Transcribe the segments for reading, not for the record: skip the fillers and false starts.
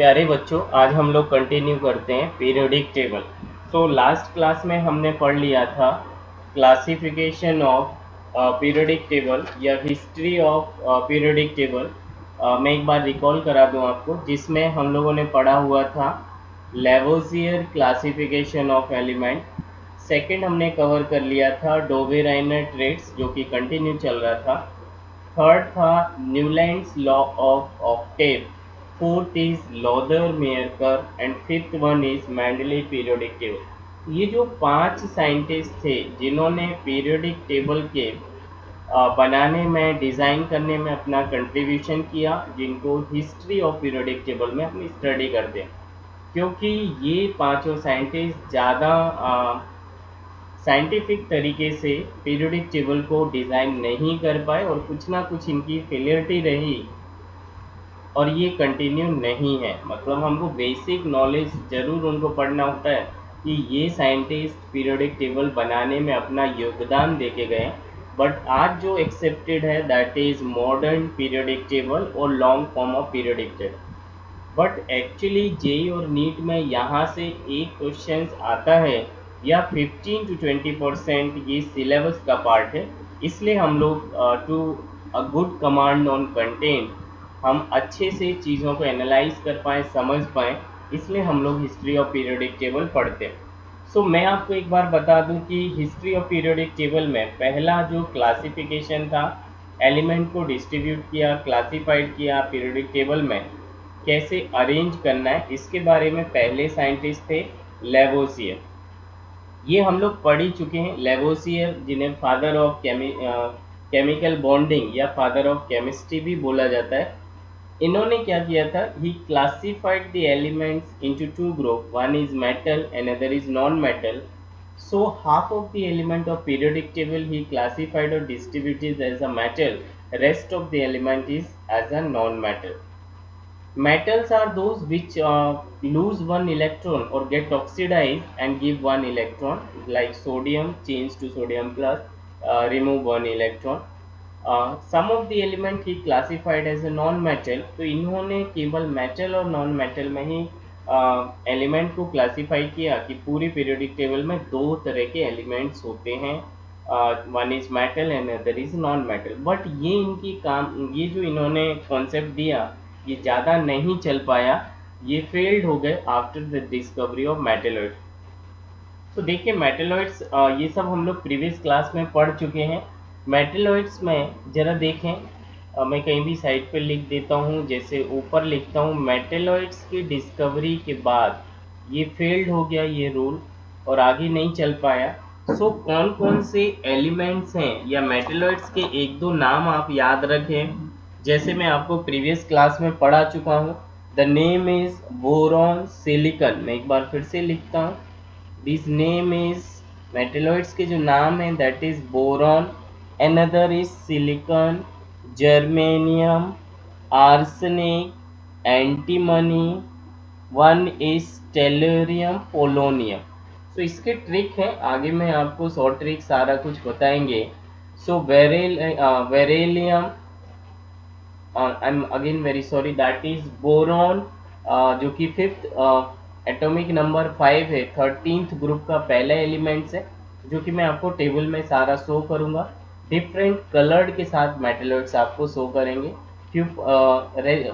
प्यारे बच्चों, आज हम लोग कंटिन्यू करते हैं periodic table. So last class में हमने पढ़ लिया था क्लासिफिकेशन ऑफ पीरियोडिक टेबल या हिस्ट्री ऑफ पीरियोडिक टेबल। मैं एक बार रिकॉल करा दूं आपको, जिसमें हम लोगों ने पढ़ा हुआ था Lavoisier classification of element. Second हमने कवर कर लिया था डोबे-राइनर ट्रेड्स, जो कि कंटिन्यू चल रहा था। थर्ड था Newlands law of octave. Fourth is Lothar Meyer curve and fifth one is Mendeleev periodic table. ये जो 5 साइंटिस्ट थे जिन्होंने पीरियोडिक टेबल के बनाने में, डिज़ाइन करने में अपना कंट्रीब्यूशन किया, जिनको हिस्ट्री ऑफ पीरियोडिक टेबल में हम स्टडी करते हैं, क्योंकि ये पांचों साइंटिस्ट ज़्यादा साइंटिफिक तरीके से पीरियोडिक टेबल को डिज़ाइन नहीं कर पाए और कुछ ना कुछ इनकी फेलियरिटी रही और ये कंटिन्यू नहीं है। मतलब हमको बेसिक नॉलेज ज़रूर उनको पढ़ना होता है कि ये साइंटिस्ट पीरियोडिक टेबल बनाने में अपना योगदान दे के गए, बट आज जो एक्सेप्टेड है that is modern periodic table और long form of periodic table. But actually JEE और नीट में यहाँ से एक क्वेश्चन आता है या 15 to 20% ये सिलेबस का पार्ट है, इसलिए हम लोग to a good command on content हम अच्छे से चीज़ों को एनालाइज कर पाएँ, समझ पाएँ, इसलिए हम लोग हिस्ट्री ऑफ पीरियोडिक टेबल पढ़ते हैं। सो मैं आपको एक बार बता दूं कि हिस्ट्री ऑफ पीरियोडिक टेबल में पहला जो क्लासिफिकेशन था, एलिमेंट को डिस्ट्रीब्यूट किया, क्लासिफाइड किया पीरियोडिक टेबल में, कैसे अरेंज करना है, इसके बारे में पहले साइंटिस्ट थे लेवोसियर। ये हम लोग पढ़ ही चुके हैं। लेवोसियर, जिन्हें फादर ऑफ केमिकल बॉन्डिंग या फादर ऑफ केमिस्ट्री भी बोला जाता है, इन्होंने क्या किया था, he classified the elements into two group, one is metal and other is non metal. So half of the element of periodic table he classified or distributed as a metal, rest of the element is as a non-metal. Metals are those which lose one electron or get oxidized and give one electron, like sodium change to sodium plus, remove one electron. Some of the element he classified as a non-metal, तो इन्होंने केवल metal और non metal में ही element को classify किया कि पूरी periodic table में दो तरह के एलिमेंट्स होते हैं, one is metal and other is non metal. But ये इनकी काम, ये जो इन्होंने कॉन्सेप्ट दिया, ये ज़्यादा नहीं चल पाया, ये फेल्ड हो गए after the discovery of metalloids. तो देखिए मेटलॉइड्स, ये सब हम लोग प्रीवियस क्लास में पढ़ चुके हैं। मेटलॉइड्स में ज़रा देखें, मैं कहीं भी साइड पर लिख देता हूँ, जैसे ऊपर लिखता हूँ, मेटलॉइड्स की डिस्कवरी के बाद ये फेल्ड हो गया ये रूल और आगे नहीं चल पाया। सो कौन कौन से एलिमेंट्स हैं या मेटलॉइड्स के एक दो नाम आप याद रखें, जैसे मैं आपको प्रीवियस क्लास में पढ़ा चुका हूँ। The name is boron, silicon. मैं एक बार फिर से लिखता हूँ, दिस नेम इज, मेटलॉइड्स के जो नाम है that is boron, another is silicon, germanium, arsenic, antimony, one is tellurium, polonium. So इसके ट्रिक है, आगे मैं आपको शॉर्ट ट्रिक सारा कुछ बताएंगे। So beryllium, I am again very sorry, that is boron, जो कि फिफ्थ एटॉमिक नंबर 5 है, 13th ग्रुप का पहला एलिमेंट्स है, जो कि मैं आपको टेबल में सारा शो करूंगा। डिफरेंट कलर्ड के साथ मेटलॉइड्स आपको शो करेंगे।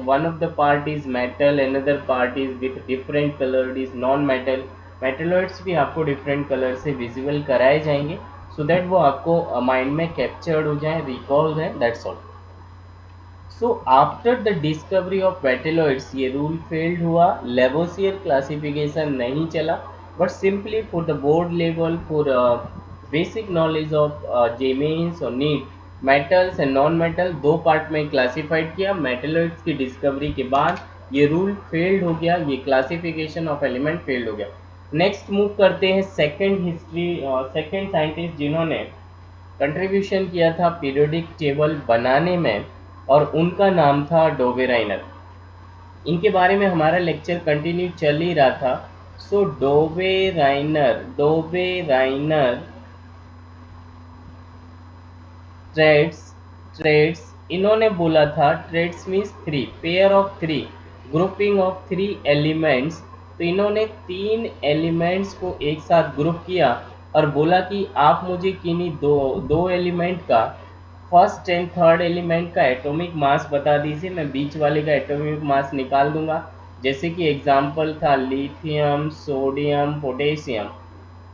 One of the part is metal, another part is with different coloured is non metal. Metalloids भी आपको डिफरेंट कलर से विजिबल कराए जाएंगे, सो दैट वो आपको माइंड में कैप्चर्ड हो जाए, रिकॉल है, that's all. So after the discovery of metalloids ये रूल फेल्ड हुआ, लेवोसियर क्लासिफिकेशन नहीं चला, but simply for the board level, for basic knowledge of JEE mains और NEET, metals and non metal दो पार्ट में क्लासिफाइड किया। Metalloids की discovery के बाद ये रूल फेल्ड हो गया, ये क्लासिफिकेशन ऑफ एलिमेंट फेल्ड हो गया। नेक्स्ट मूव करते हैं सेकेंड साइंटिस्ट जिन्होंने कंट्रीब्यूशन किया था पीरियोडिक टेबल बनाने में, और उनका नाम था डोबे-राइनर। इनके बारे में हमारा लेक्चर कंटिन्यू चल ही रहा था। सो डोबे-राइनर ट्रेड्स, इन्होंने बोला था, triads means three, pair of three, grouping of 3 elements. तो इन्होंने 3 एलिमेंट्स को एक साथ ग्रुप किया और बोला कि आप मुझे किन्हीं दो एलिमेंट का फर्स्ट एंड थर्ड एलिमेंट का एटॉमिक मास बता दीजिए, मैं बीच वाले का एटॉमिक मास निकाल दूंगा। जैसे कि एग्जांपल था lithium, sodium, potassium.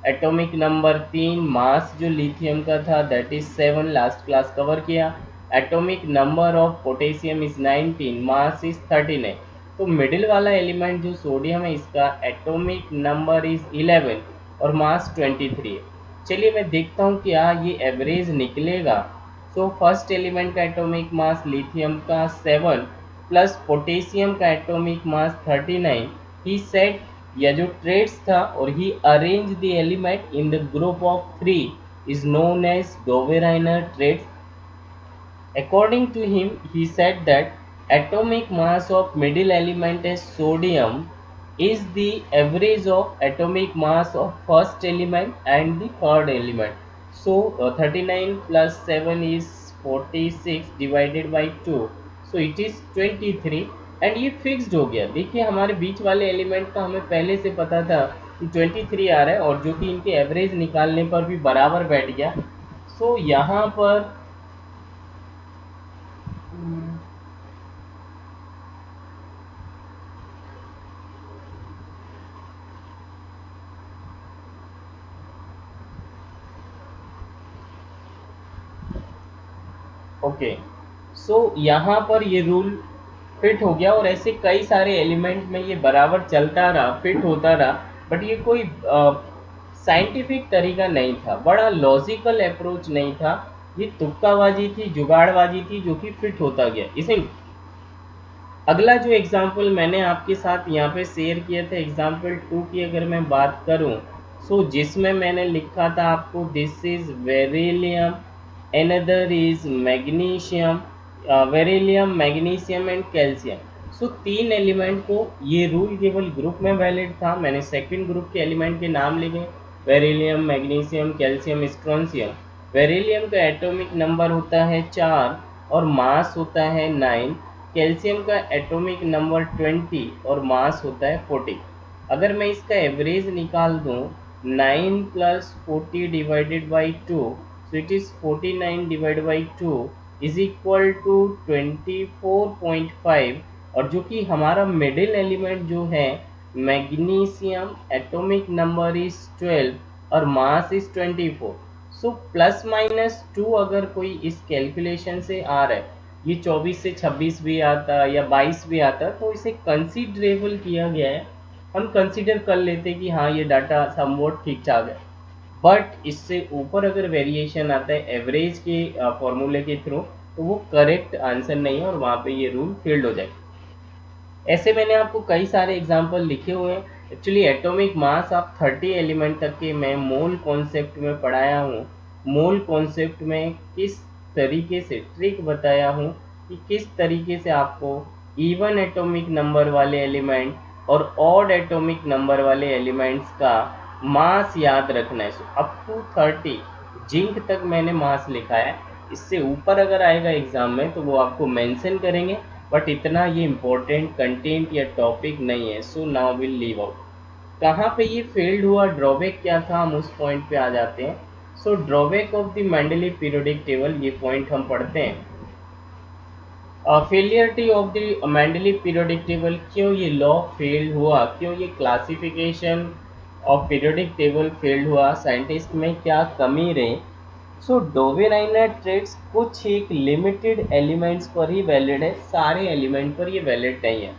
Atomic number 3, mass जो लिथियम का था that is 7, last class cover किया। Atomic number of potassium is 19, mass is 39। तो मिडिल वाला एलिमेंट जो सोडियम है इसका एटॉमिक नंबर इज 11 और मास 23 है। चलिए मैं देखता हूँ क्या ये एवरेज निकलेगा। सो फर्स्ट एलिमेंट का एटॉमिक मास लिथियम का 7 प्लस पोटेशियम का एटॉमिक मास 39। ही सेट, या जो ट्रेड्स था, और he arrange the element in the group of 3 is known as Dove-Reiner traits. According to him, he said that atomic mass of middle element as sodium is the average of atomic mass of first element and the third element. So 39 plus 7 is 46 divided by 2, so it is 23 and ये fixed हो गया। देखिए हमारे बीच वाले element का हमें पहले से पता था कि 23 आ रहा है और जो कि इनके एवरेज निकालने पर भी बराबर बैठ गया। सो यहाँ पर ओके, सो यहाँ पर ये रूल फिट हो गया और ऐसे कई सारे एलिमेंट में ये बराबर चलता रहा, फिट होता रहा। बट ये कोई साइंटिफिक तरीका नहीं था, बड़ा लॉजिकल अप्रोच नहीं था, ये तुक्काबाजी थी, जुगाड़बाजी थी, जो कि फिट होता गया। इसे अगला जो एग्जाम्पल मैंने आपके साथ यहाँ पे शेयर किया था, एग्जाम्पल 2 की अगर मैं बात करूँ, सो जिसमें मैंने लिखा था आपको this is beryllium, another is magnesium, beryllium, magnesium and calcium. So 3 element को, ये रूल केवल ग्रुप में वैलिड था। मैंने सेकंड ग्रुप के एलिमेंट के नाम लिखे, beryllium, magnesium, calcium, strontium. Beryllium का एटॉमिक नंबर होता है 4 और मास होता है 9। कैल्शियम का एटॉमिक नंबर 20 और मास होता है 40। अगर मैं इसका एवरेज निकाल दूं 9 plus 40 divided by 2, so it is 49 divided by 2 is equal to 24.5। और जो कि हमारा मिडिल एलिमेंट जो है मैग्नीशियम, एटॉमिक नंबर इज 12 और mass is 24। So plus minus 2 अगर कोई इस कैलकुलेशन से आ रहा है, ये 24 से 26 भी आता या 22 भी आता, तो इसे कंसिडरेबल किया गया है। हम कंसिडर कर लेते कि हाँ ये डाटा समवॉट ठीक ठाक है। बट इससे ऊपर अगर वेरिएशन आता है एवरेज के फॉर्मूले के थ्रू, तो वो करेक्ट आंसर नहीं है और वहाँ पे ये रूल फेल्ड हो जाए। ऐसे मैंने आपको कई सारे एग्जांपल लिखे हुए हैं। एक्चुअली एटॉमिक मास आप 30 एलिमेंट तक के मैं मोल कॉन्सेप्ट में पढ़ाया हूँ। मोल कॉन्सेप्ट में किस तरीके से ट्रिक बताया हूँ कि किस तरीके से आपको इवन एटॉमिक नंबर वाले एलिमेंट और ऑड एटॉमिक नंबर वाले एलिमेंट्स का मास याद रखना है। अप टू 30 जिंक तक मैंने मास लिखा है। इससे ऊपर अगर आएगा एग्जाम में तो वो आपको मेंशन करेंगे, बट इतना ये इम्पोर्टेंट कंटेंट या टॉपिक नहीं है। So now will leave out. कहाँ पे ये फेल्ड हुआ, ड्रॉबैक क्या था, हम उस पॉइंट पे आ जाते हैं। So drawback of the Mendeleev periodic table, ये पॉइंट हम पढ़ते हैं। Failurity of the Mendeleev periodic table, क्यों ये लॉ फेल हुआ, क्यों ये classification of periodic table failed हुआ, साइंटिस्ट में क्या कमी रही। सो डोवे-राइनर ट्रेड्स कुछ एक लिमिटेड एलिमेंट्स पर ही वैलिड है, सारे एलिमेंट पर ये वैलिड नहीं है।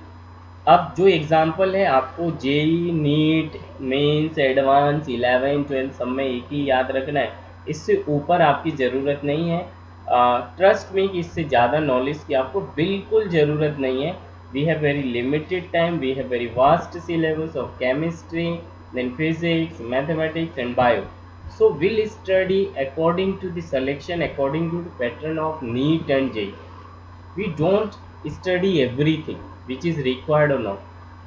अब जो एग्जांपल है आपको जेई, नीट, मेंस, एडवांस, 11, 12 सब में एक ही याद रखना है, इससे ऊपर आपकी ज़रूरत नहीं है। ट्रस्ट में कि इससे ज़्यादा नॉलेज की आपको बिल्कुल ज़रूरत नहीं है। We have very limited time, we have very vast syllabus of chemistry, then physics, mathematics and bio. So we'll study according to the selection, according to the pattern of NEET and JEE. We don't study everything which is required or not.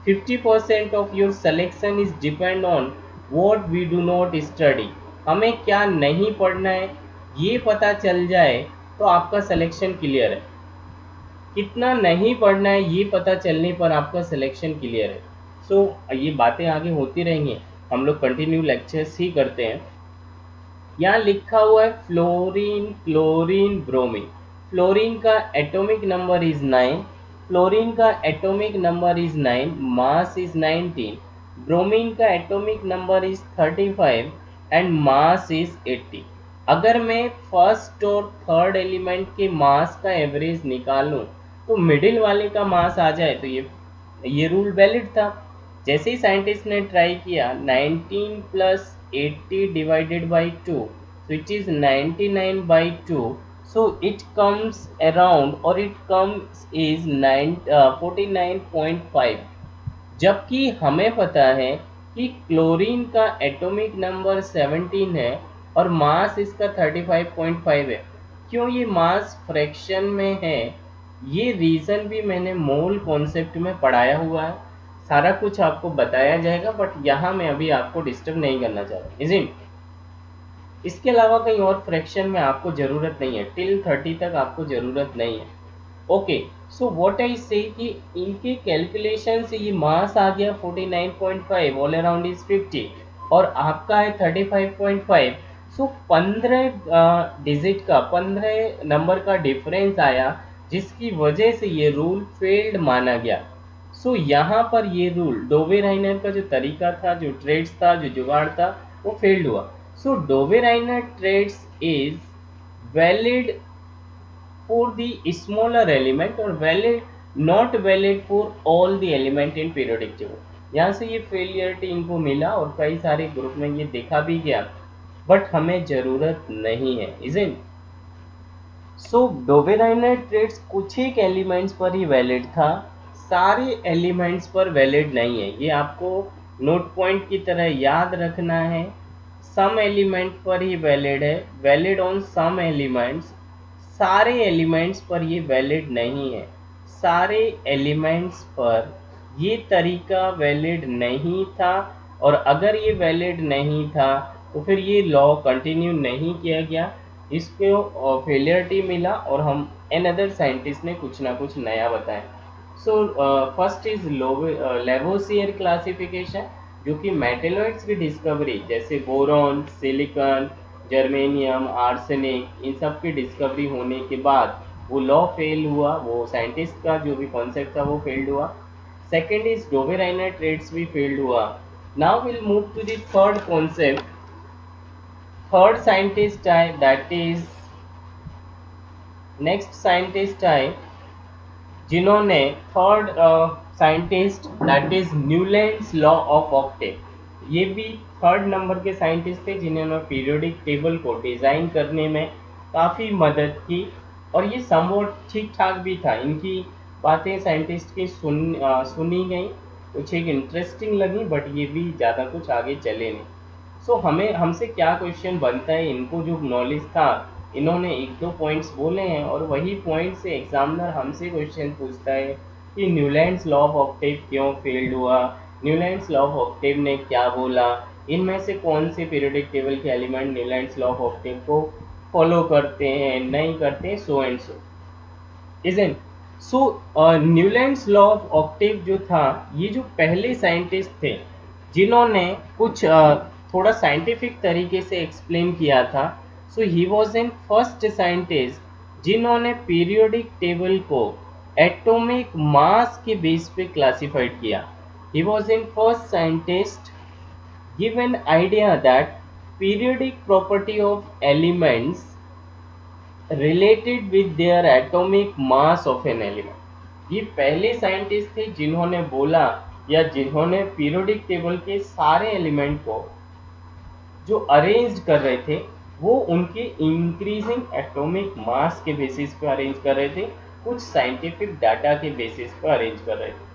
50% of your selection is depend on what we do not study. हमें क्या नहीं पढ़ना है ये पता चल जाए तो आपका सिलेक्शन क्लियर है। कितना नहीं पढ़ना है ये पता चलने पर आपका सिलेक्शन क्लियर है। सो ये बातें आगे होती रहेंगी, हम लोग कंटिन्यू लेक्चर्स ही करते हैं। यहाँ लिखा हुआ है फ्लोरीन, क्लोरीन, ब्रोमीन। फ्लोरीन का एटॉमिक नंबर इज 9, फ्लोरीन का atomic number is 9, mass is 19। Bromine का atomic number is 35 and mass is 80। अगर मैं फर्स्ट और थर्ड एलिमेंट के मास का एवरेज निकालूं तो मिडिल वाले का मास आ जाए तो ये रूल वैलिड था। जैसे ही साइंटिस्ट ने ट्राई किया 19 plus 80 divided by 2 which is 99 by 2, so it comes around or it comes is 49.5। जबकि हमें पता है कि क्लोरीन का एटॉमिक नंबर 17 है और मास इसका 35.5 है। क्यों ये मास फ्रैक्शन में है, ये रीज़न भी मैंने मोल कॉन्सेप्ट में पढ़ाया हुआ है, सारा कुछ आपको बताया जाएगा, बट यहाँ मैं अभी आपको डिस्टर्ब नहीं करना चाह रहा, इज इट। इसके अलावा कहीं और फ्रैक्शन में आपको ज़रूरत नहीं है, टिल 30 तक आपको ज़रूरत नहीं है। ओके, सो व्हाट आई से कि इनके कैलकुलेशन से ये मास आ गया 49.5, ऑल अराउंड इज 50 और आपका है 35.5। सो 15 डिजिट का 15 नंबर का डिफरेंस आया, जिसकी वजह से ये रूल फेल्ड माना गया। सो यहाँ पर ये रूल डोवेराइनर का जो तरीका था, जो ट्रेड्स था, जो जुगाड़ था, वो फेल्ड हुआ। So Dobereiner triads is valid for the smaller element और valid not valid for all the element in periodic table। यहाँ से ये फेलियरिटी इनको मिला और कई सारे ग्रुप में ये देखा भी गया, बट हमें जरूरत नहीं है, इजंट। सो डोवेराइनर ट्रेड्स कुछ एक एलिमेंट्स पर ही वैलिड था, सारे एलिमेंट्स पर वैलिड नहीं है, ये आपको नोट पॉइंट की तरह याद रखना है। सम एलिमेंट पर ही वैलिड है, वैलिड ऑन सम एलिमेंट्स, सारे एलिमेंट्स पर ये वैलिड नहीं है, सारे एलिमेंट्स पर ये तरीका वैलिड नहीं था। और अगर ये वैलिड नहीं था तो फिर ये लॉ कंटिन्यू नहीं किया गया, इसको फेलियरिटी मिला और हम अनदर साइंटिस्ट ने कुछ ना कुछ नया बताया। So first is Lavoisier classification, जो कि मेटेलॉइड्स की डिस्कवरी जैसे बोरॉन, सिलिकॉन, जर्मेनियम, आर्सेनिक, इन सब की डिस्कवरी होने के बाद वो लॉ फेल हुआ, वो साइंटिस्ट का जो भी कॉन्सेप्ट था वो फेल्ड हुआ। सेकेंड इज डोवेराइनर ट्रेड्स भी फेल्ड हुआ। Now will move to the third concept. Third scientist आए, दैट इज नेक्स्ट साइंटिस्ट आए जिन्होंने third scientist that is Newlands law of octave. ये भी थर्ड नंबर के साइंटिस्ट थे जिन्होंने पीरियोडिक टेबल को डिज़ाइन करने में काफ़ी मदद की, और ये समवॉट ठीक ठाक भी था। इनकी बातें साइंटिस्ट की सुनी गई, कुछ एक इंटरेस्टिंग लगी, बट ये भी ज़्यादा कुछ आगे चले नहीं। सो हमें हमसे क्या क्वेश्चन बनता है, इनको जो नॉलेज था इन्होंने एक दो पॉइंट्स बोले हैं और वही पॉइंट से एग्जामिनर हमसे क्वेश्चन पूछता है कि न्यूलैंड्स लॉ ऑफ ऑक्टेव क्यों फेल्ड हुआ, न्यूलैंड्स लॉ ऑफ ऑक्टेव ने क्या बोला, इनमें से कौन से पीरियोडिक टेबल के element Newlands law of Octave को फॉलो करते हैं, नहीं करते, so and so, isn't. So Newlands law of Octave जो था, ये जो पहले साइंटिस्ट थे जिन्होंने कुछ थोड़ा साइंटिफिक तरीके से एक्सप्लेन किया था। So he was an first scientist जिन्होंने पीरियोडिक टेबल को एटॉमिक मास के बेस पे क्लासिफाइड किया। He was an first scientist give an idea that periodic property of elements related with their atomic mass of an element. ये पहले scientist थे जिन्होंने बोला या जिन्होंने पीरियोडिक टेबल के सारे एलिमेंट को जो अरेंज कर रहे थे वो उनके इंक्रीजिंग एटॉमिक मास के बेसिस पे अरेंज कर रहे थे, कुछ साइंटिफिक डाटा के बेसिस पे अरेंज कर रहे थे।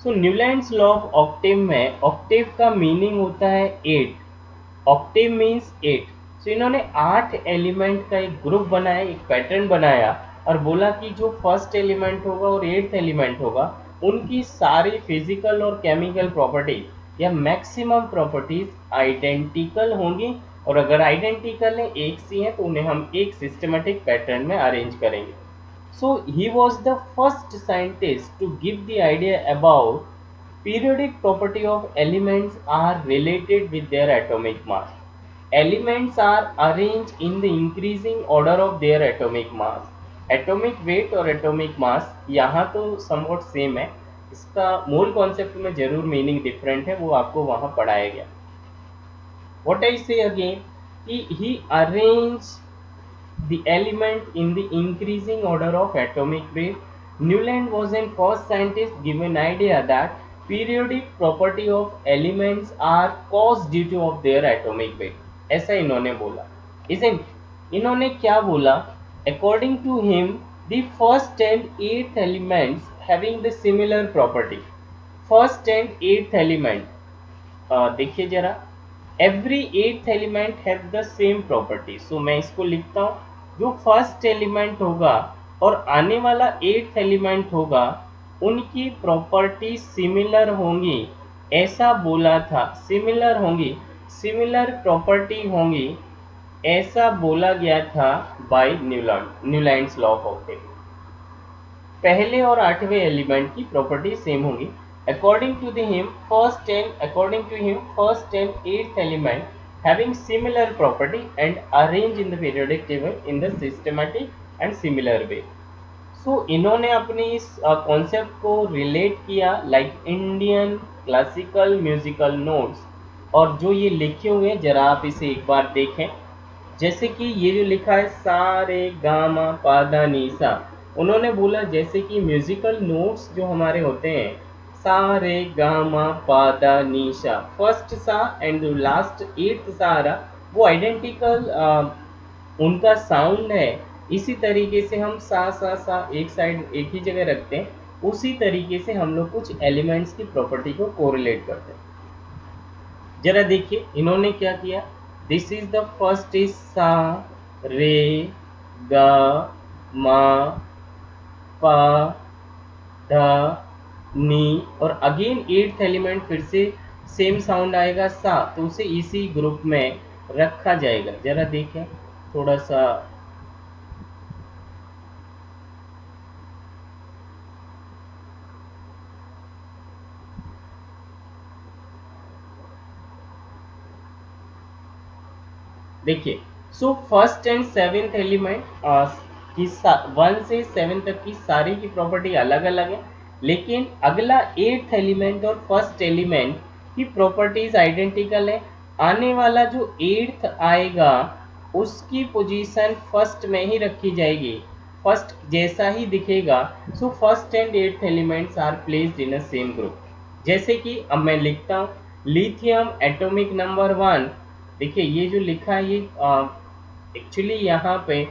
सो न्यूलैंड्स लॉ ऑफ ऑक्टेव में ऑक्टेव का मीनिंग होता है 8, ऑक्टेव मीन्स 8। सो इन्होंने 8 एलिमेंट का एक ग्रुप बनाया, एक पैटर्न बनाया और बोला कि जो फर्स्ट एलिमेंट होगा और 8th एलिमेंट होगा उनकी सारी फिजिकल और केमिकल प्रॉपर्टी या मैक्सिमम प्रॉपर्टीज आइडेंटिकल होंगी, और अगर आइडेंटिकल है, एक सी है, तो उन्हें हम एक सिस्टमेटिक पैटर्न में अरेंज करेंगे। So he was the first scientist to give the idea about periodic property of elements are related with their atomic mass. Elements are arranged in the increasing order of their atomic mass. Atomic weight और atomic mass यहाँ तो somewhat same है, इसका मूल concept में जरूर meaning different है, वो आपको वहाँ पढ़ाया गया. What I say again, he arranged the element in the increasing order of atomic weight. Newland was the first scientist given an idea that periodic property of elements are caused due to of their atomic weight. ऐसा इन्होंने बोला. Isn't? इन्होंने क्या बोला? According to him, the first and eighth elements having the similar property. First and eighth element. देखिए जरा, every eighth element have the same property. So मैं इसको लिखता हूँ, जो फर्स्ट एलिमेंट होगा और आने वाला एट्थ एलिमेंट होगा उनकी प्रॉपर्टी सिमिलर होंगी, ऐसा बोला था. सिमिलर होंगी, सिमिलर प्रॉपर्टी होंगी, ऐसा बोला गया था by Newlands law of optics. पहले और आठवें एलिमेंट की प्रॉपर्टी सेम होंगी. According to him, first and eighth element having similar property and arranged in the periodic table in the systematic and similar way. So इन्होंने अपने इस concept को relate किया like Indian classical musical notes. और जो ये लिखे हुए हैं जरा आप इसे एक बार देखें. जैसे कि ये जो लिखा है सा रे गा मा पा धा नी सा, उन्होंने बोला जैसे कि म्यूजिकल नोट्स जो हमारे होते हैं सा रे गा मा पा धा नी सा, फर्स्ट सा एंड लास्ट एट्थ सा आ रहा, वो आइडेंटिकल उनका साउंड है. इसी तरीके से हम सा सा सा एक साइड एक ही जगह रखते हैं, उसी तरीके से हम लोग कुछ एलिमेंट्स की प्रॉपर्टी को कोरिलेट करते हैं. जरा देखिए इन्होंने क्या किया. This is the first is सा रे गा मा पा धा नी, और अगेन एट्थ एलिमेंट फिर से सेम साउंड आएगा सा, तो उसे इसी ग्रुप में रखा जाएगा. जरा देखें थोड़ा सा. देखिए, सो फर्स्ट एंड सेवेंथ एलिमेंट की 1 से 7 तक की सारी की प्रॉपर्टी अलग अलग है, लेकिन अगला एट्थ एलिमेंट और फर्स्ट एलिमेंट की प्रॉपर्टीज आइडेंटिकल है. आने वाला जो एट्थ आएगा उसकी पोजीशन फर्स्ट में ही रखी जाएगी, फर्स्ट जैसा ही दिखेगा. So first and eighth elements are placed in a same group. जैसे कि अब मैं लिखता हूँ लिथियम एटॉमिक नंबर 1. देखिए ये जो लिखा है ये एक्चुअली यहाँ पे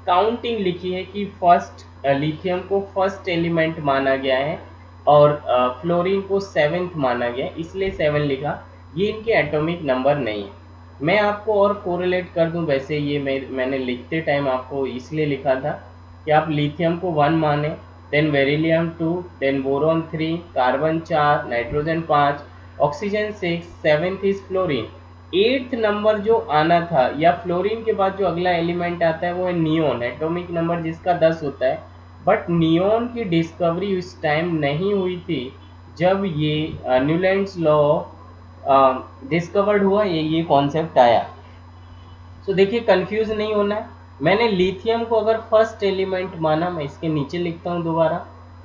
काउंटिंग लिखी है कि फर्स्ट लिथियम को फर्स्ट एलिमेंट माना गया है और फ्लोरीन को सेवेंथ माना गया, इसलिए 7 लिखा. ये इनके एटॉमिक नंबर नहीं है. मैं आपको और कोरिलेट कर दूं, वैसे ये मैंने लिखते टाइम आपको इसलिए लिखा था कि आप लिथियम को 1 माने, then beryllium 2, then boron 3, carbon 4, nitrogen 5, oxygen 6, seventh is fluorine. Eighth number जो आना था या फ्लोरीन के बाद जो अगला एलिमेंट आता है वो है नियोन, एटॉमिक नंबर जिसका 10 होता है. बट नियोन की डिस्कवरी उस टाइम नहीं हुई थी जब ये न्यूलैंड्स लॉ डिस्कवर्ड हुआ, ये कॉन्सेप्ट आया. सो देखिए कंफ्यूज नहीं होना है. मैंने लिथियम को अगर फर्स्ट एलिमेंट माना, मैं इसके नीचे लिखता हूँ दोबारा,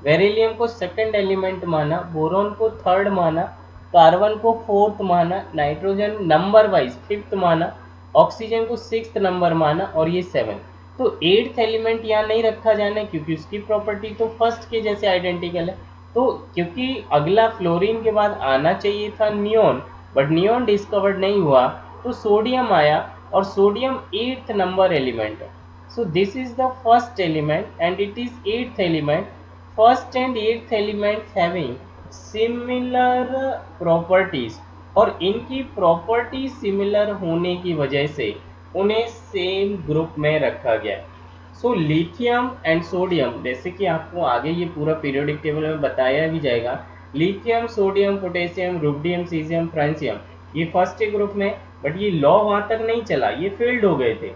बेरिलियम को सेकंड एलिमेंट माना, बोरॉन को थर्ड माना, कार्बन को फोर्थ माना, नाइट्रोजन नंबर वाइज फिफ्थ माना, ऑक्सीजन को सिक्स्थ नंबर माना और ये 7. तो एट्थ एलिमेंट यहाँ नहीं रखा जाना क्योंकि उसकी प्रॉपर्टी तो फर्स्ट के जैसे आइडेंटिकल है. तो क्योंकि अगला फ्लोरीन के बाद आना चाहिए था नियोन, बट नियोन डिस्कवर्ड नहीं हुआ, तो सोडियम आया और सोडियम एट्थ नंबर एलिमेंट है. So this is the first element and it is eighth element. First and eighth elements having similar properties, और इनकी प्रॉपर्टी सिमिलर होने की वजह से उन्हें सेम ग्रुप में रखा गया. सो लिथियम एंड सोडियम, जैसे कि आपको आगे ये पूरा पीरियोडिक टेबल में बताया भी जाएगा, lithium sodium potassium rubidium caesium francium ये फर्स्ट ग्रुप में, बट ये लॉ वहां तक नहीं चला, ये फेल्ड हो गए थे.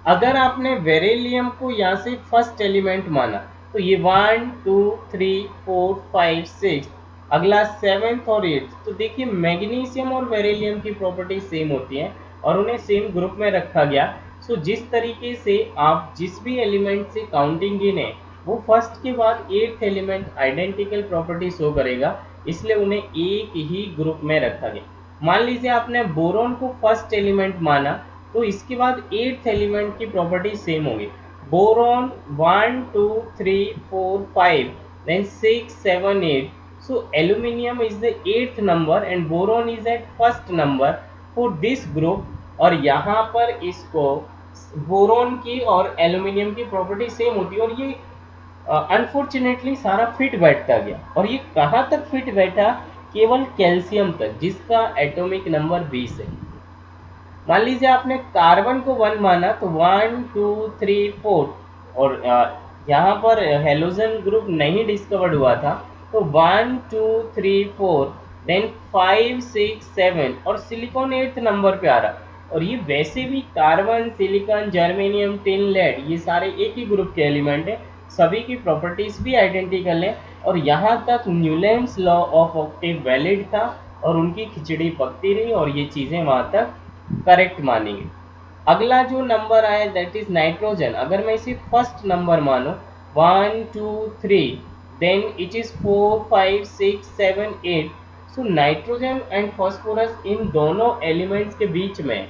अगर आपने बेरिलियम को यहाँ से फर्स्ट एलिमेंट माना तो ये 1 2 3 4 5 6, अगला 7th और 8th, तो देखिए मैग्नीशियम और बेरिलियम की प्रॉपर्टी सेम होती है और उन्हें सेम ग्रुप में रखा गया। सो जिस तरीके से आप जिस भी एलिमेंट से काउंटिंग गिने वो फर्स्ट के बाद 8th element identical property show करेगा, इसलिए उन्हें एक ही ग्रुप में रखा गया। मान लीजिए आपने बोरोन को फर्स्ट एलिमेंट माना तो इसके बाद 8th एलिमेंट की प्रॉपर्टी सेम होगी। Boron 1 2 3 4 5 then 6 7 8, so aluminium is the 8th number and boron is at first number for this group। और यहाँ पर इसको बोरोन की और एल्यूमिनियम की प्रॉपर्टी सेम होती है और ये अनफॉर्चुनेटली सारा फिट बैठता गया। और ये कहाँ तक फिट बैठा? केवल कैल्शियम तक, जिसका एटॉमिक नंबर 20 है। मान लीजिए आपने कार्बन को 1 माना तो 1 2 3 4, और यहाँ पर हेलोजन ग्रुप नहीं डिस्कवर्ड हुआ था तो 1 2 3 4 देन 5 6 7 और सिलिकॉन 8th नंबर पे आ रहा। और ये वैसे भी carbon silicon germanium tin lead ये सारे एक ही ग्रुप के एलिमेंट है, सभी की प्रॉपर्टीज भी आइडेंटिकल है। और यहाँ तक Newlands law of Octave valid था और उनकी खिचड़ी पकती रही और ये चीज़ें वहाँ तक करेक्ट मानी गई। अगला जो नंबर आया दैट इज नाइट्रोजन। अगर मैं इसे फर्स्ट नंबर मानो 1 2 3 then it is 4 5 6 7 8, so nitrogen and phosphorus इन दोनों एलिमेंट्स के बीच में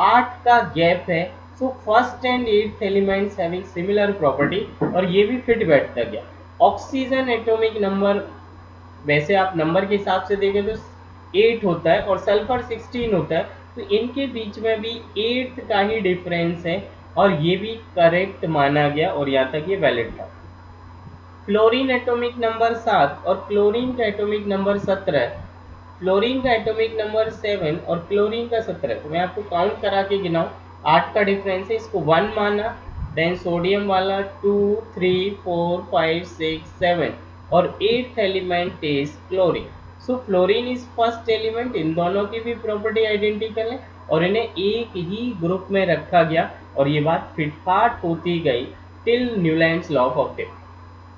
8 का गैप है। So first and 8th elements having similar property और ये भी फिट बैठता गया। ऑक्सीजन एटॉमिक नंबर वैसे आप नंबर के हिसाब से देखें तो 8 होता है और सल्फर 16 होता है, तो इनके बीच में भी 8th का ही डिफरेंस है और ये भी करेक्ट माना गया और यहाँ तक ये वैलिड था। फ्लोरीन एटॉमिक नंबर 7 और क्लोरीन का एटॉमिक नंबर 17, फ्लोरीन का एटॉमिक नंबर 7 और क्लोरीन का 17। तो मैं आपको काउंट करा के गिनाऊं, 8 का डिफरेंस है, इसको 1 माना, देन सोडियम वाला 2 3 4 5 6 7 और 8th element is chlorine. So fluorine is first element, इन दोनों की भी प्रॉपर्टी आइडेंटिकल है और इन्हें एक ही ग्रुप में रखा गया और ये बात फिटफाट होती गई till Newlands law of Octave.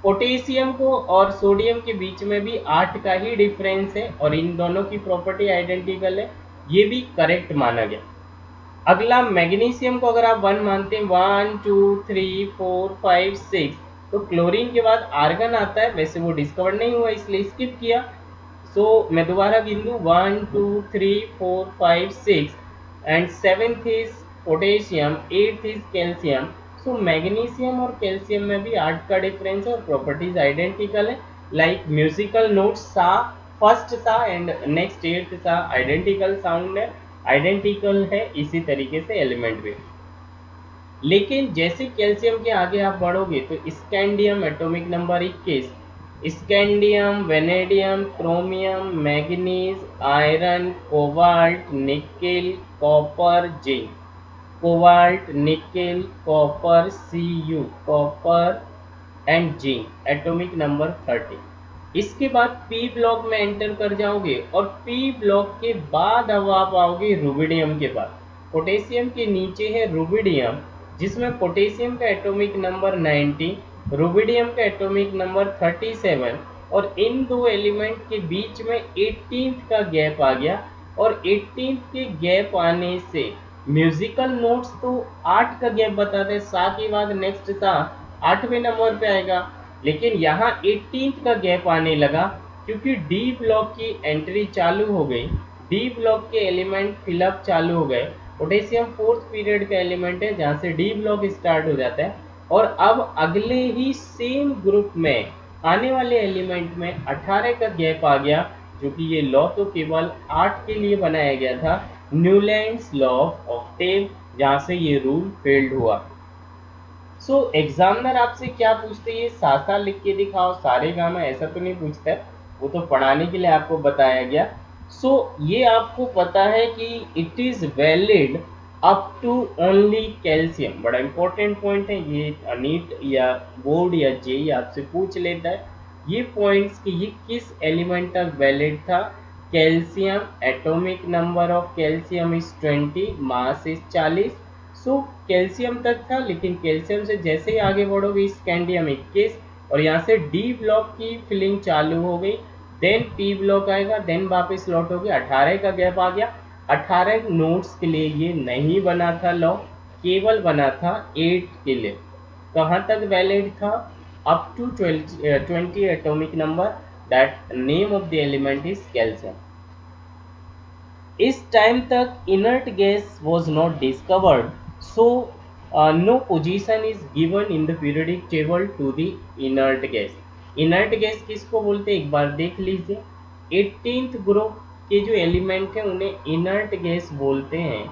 Potassium को और सोडियम के बीच में भी 8 का ही डिफरेंस है और इन दोनों की प्रॉपर्टी आइडेंटिकल है, ये भी करेक्ट माना गया। अगला मैग्नीशियम को अगर आप 1 मानते हैं 1 2 3 4 5 6, तो क्लोरीन के बाद आर्गन आता है, वैसे वो डिस्कवर नहीं हुआ इसलिए स्किप किया। सो मैं दोबारा गिन दूँ 1 2 3 4 5 6 and 7th is potassium, 8th is calcium. So magnesium और कैल्शियम में भी 8 का डिफरेंस है और प्रॉपर्टीज आइडेंटिकल है। लाइक म्यूजिकल नोट्स सा फर्स्ट सा एंड नेक्स्ट 8th सा आइडेंटिकल साउंड है, आइडेंटिकल है, इसी तरीके से एलिमेंट भी। लेकिन जैसे कैल्शियम के आगे आप बढ़ोगे तो scandium atomic number 21, scandium vanadium chromium manganese iron cobalt nickel copper zinc, cobalt nickel copper Cu copper and zinc atomic number 30। इसके बाद पी ब्लॉक में एंटर कर जाओगे और पी ब्लॉक के बाद अब आप आओगे रुबिडियम के पास। पोटेशियम के नीचे है रुबिडियम जिसमें पोटेशियम का एटॉमिक नंबर 90, रुबिडियम का एटॉमिक नंबर 37 और इन दो एलिमेंट के बीच में 18th का गैप आ गया। और 18th के गैप आने से म्यूजिकल नोट्स तो 8 का गैप बताते हैं, सा के बाद नेक्स्ट सा 8वें नंबर पे आएगा, लेकिन यहाँ 18th का गैप आने लगा क्योंकि डी ब्लॉक की एंट्री चालू हो गई, डी ब्लॉक के एलिमेंट फिलअप चालू हो गए। पोटेशियम 4th पीरियड का एलिमेंट है जहाँ से डी ब्लॉक स्टार्ट हो जाता है और अब अगले ही सेम ग्रुप में आने वाले एलिमेंट में 18 का गैप आ गया, जो कि ये लॉ तो केवल 8 के लिए बनाया गया था, न्यूलैंड्स लॉ ऑफ ऑक्टेव, जहाँ से ये रूल फेल्ड हुआ। सो एग्जामिनर आपसे क्या पूछते हैं, सा लिख के दिखाओ सारे गामा, ऐसा तो नहीं पूछता है, वो तो पढ़ाने के लिए आपको बताया गया। सो ये आपको पता है कि it is valid up to only calcium, बड़ा इंपॉर्टेंट पॉइंट है ये, नीट या बोर्ड या जेई आपसे पूछ लेता है ये पॉइंट्स कि ये किस एलिमेंट तक वैलिड था। Calcium atomic number of calcium is 20, mass is 40, so calcium तक था, लेकिन कैल्शियम से जैसे ही आगे बढ़ोगे स्कैंडियम 21 और यहाँ से डी ब्लॉक की फिलिंग चालू हो गई, देन पी ब्लॉक आएगा, देन वापस लौटोगे, 18 का गैप आ गया। 18 नोड्स के लिए ये नहीं बना था लॉ, केवल बना था 8 के लिए। कहाँ तक वैलिड था? Up to 20 atomic number, that name of the element is calcium. इस टाइम तक inert gas was not discovered, so no position is given in the periodic table to the inert gas. inert gas किसको बोलते हैं एक बार देख लीजिए। 18th group के जो एलिमेंट हैं उन्हें इनर्ट गैस बोलते हैं।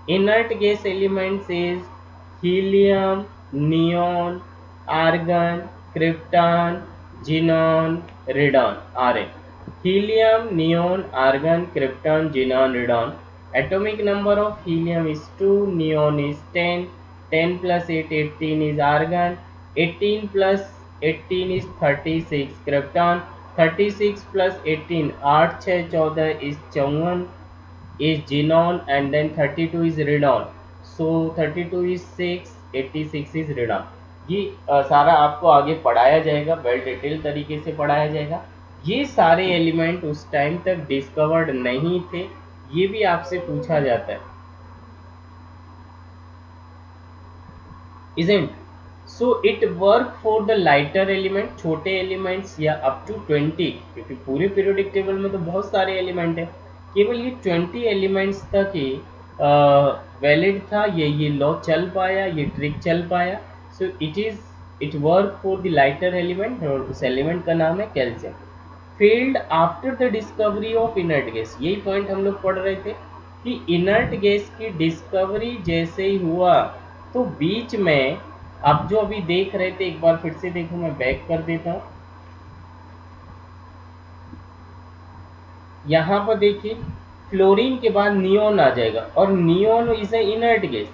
Inert gas elements is helium, neon, argon, krypton, xenon, radon, are helium, neon, argon, krypton, xenon, radon. Atomic number of helium is 2, neon is 10, 10 plus 8, 18 is argon, 18 plus 18 is 36, krypton, 36 plus 18, 8 6 14 is 54, is xenon, and then 32 is radon. So 32 is 6, 86 is radon. ये सारा आपको आगे पढ़ाया जाएगा, well detail तरीके से पढ़ाया जाएगा। ये सारे एलिमेंट उस टाइम तक डिस्कवर्ड नहीं थे, ये भी आपसे पूछा जाता है, isn't? So it work for the lighter element, छोटे एलिमेंट्स या अप टू 20, क्योंकि पूरे पीरियोडिक टेबल में तो बहुत सारे एलिमेंट है, केवल ये 20 एलिमेंट्स तक ही वैलिड था, ये लॉ चल पाया, ये ट्रिक चल पाया। So it work for the lighter element और उस एलिमेंट का नाम है calcium. Failed after the discovery of inert gas, यही पॉइंट हम लोग पढ़ रहे थे कि इनर्ट गैस की डिस्कवरी जैसे ही हुआ तो बीच में आप जो अभी देख रहे थे एक बार फिर से देखो, मैं बैक कर देता हूं। यहाँ पर देखिए क्लोरीन के बाद नियोन आ जाएगा और neon is a inert gas,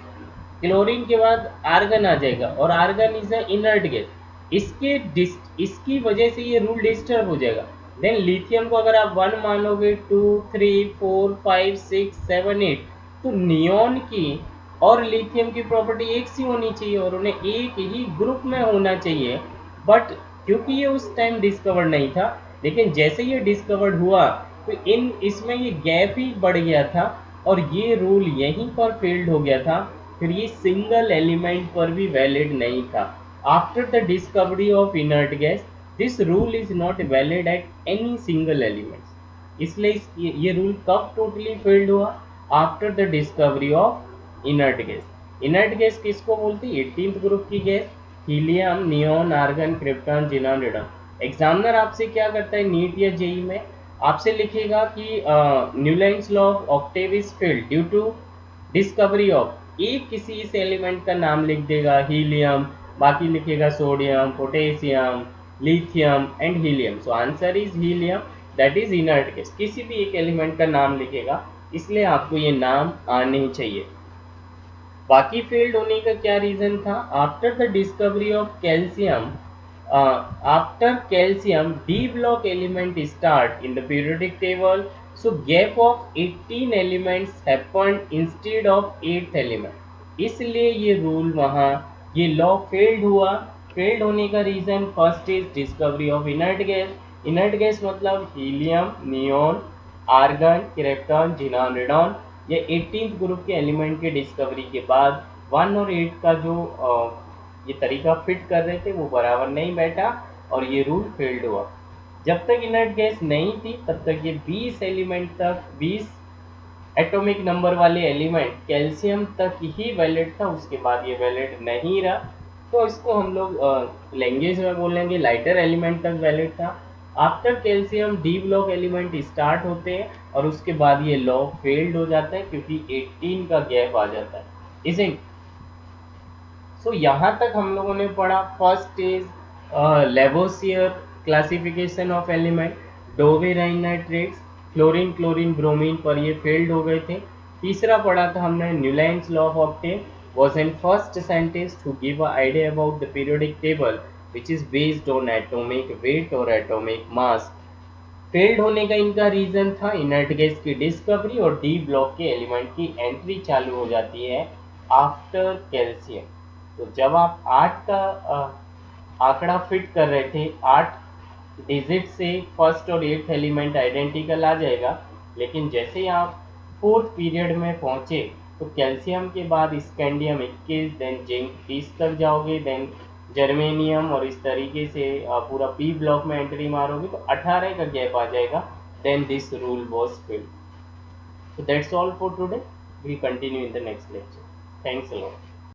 chlorine के बाद आर्गन आ जाएगा और argon is a inert gas. इसकी वजह से ये रूल डिस्टर्ब हो जाएगा। देन लिथियम को अगर आप 1 मानोगे, 2 3 4 5 6 7 8, तो नियोन की और लिथियम की प्रॉपर्टी एक सी होनी चाहिए और उन्हें एक ही ग्रुप में होना चाहिए। बट क्योंकि ये उस टाइम डिस्कवर्ड नहीं था, लेकिन जैसे ये डिस्कवर्ड हुआ तो इसमें ये गैप ही बढ़ गया था और ये रूल यहीं पर फेल्ड हो गया था, फिर ये सिंगल एलिमेंट पर भी वैलिड नहीं था। After the discovery of inert gas this rule is not valid at any single elements. इसलिए ये रूल कब टोटली फेल्ड हुआ? After the discovery of inert gas. Inert gas किसको बोलती है? 18th ग्रुप की gas, helium, neon, argon, krypton, xenon, radon. Examiner आपसे क्या करता है नीट या जेई में, आपसे लिखेगा कि Newlands law of octave is failed due to discovery of, एक किसी इस एलिमेंट का नाम लिख देगा, हीलियम, बाकी लिखेगा sodium, potassium, lithium and helium. So answer is helium, that is inert gas. किसी भी एक एलिमेंट का नाम लिखेगा, इसलिए आपको ये नाम आने ही चाहिए। बाकी फेल्ड होने का क्या रीजन था? After the discovery of calcium, after calcium d block element start in the periodic table, so gap of 18 elements happened instead of 8th element, इसलिए ये रूल वहाँ ये लॉ फेल्ड हुआ। फेल्ड होने का reason first is discovery of inert gas. Inert gas मतलब helium, neon, argon, krypton, xenon, radon. ये 18th group के एलिमेंट के डिस्कवरी के बाद 1 और 8 का जो ये तरीका फिट कर रहे थे वो बराबर नहीं बैठा और ये रूल फेल्ड हुआ। जब तक इनर्ट गैस नहीं थी तब तक ये 20 एलिमेंट तक, 20 एटॉमिक नंबर वाले एलिमेंट कैल्शियम तक ही वैलिड था, उसके बाद ये वैलिड नहीं रहा। तो इसको हम लोग लैंग्वेज में बोलेंगे लाइटर एलिमेंट तक वैलिड था। After calcium D block element start होते हैं और उसके बाद ये लॉ फेल्ड हो जाता है क्योंकि 18 का गैप आ जाता है, इसे। सो यहाँ तक हम लोगों ने पढ़ा first is Lavoisier classification of element, डोवे राइनाइट्रेट्स, फ्लोरीन, क्लोरीन, ब्रोमीन पर ये फेल्ड हो गए थे। तीसरा पढ़ा था हमने Newlands law of Octave, was an first scientist who gave an idea about the periodic table which is based on atomic weight और atomic mass। फेल्ड होने का इनका रीजन था इनर्ट गैस की डिस्कवरी और डी ब्लॉक के element की entry चालू हो जाती है आफ्टर कैल्शियम। तो जब आप 8 का आंकड़ा फिट कर रहे थे, 8 डिजिट से फर्स्ट और एट्थ एलिमेंट आइडेंटिकल आ जाएगा, लेकिन जैसे ही आप फोर्थ पीरियड में पहुंचे तो कैल्शियम के बाद स्कैंडियम 21, देन जिंक 30 तक जाओगे, देन जर्मेनियम, और इस तरीके से पूरा पी ब्लॉक में एंट्री मारोगे तो 18 का गैप आ जाएगा। Then this rule was failed. So that's all for today. We'll continue in the next lecture. Thanks a lot.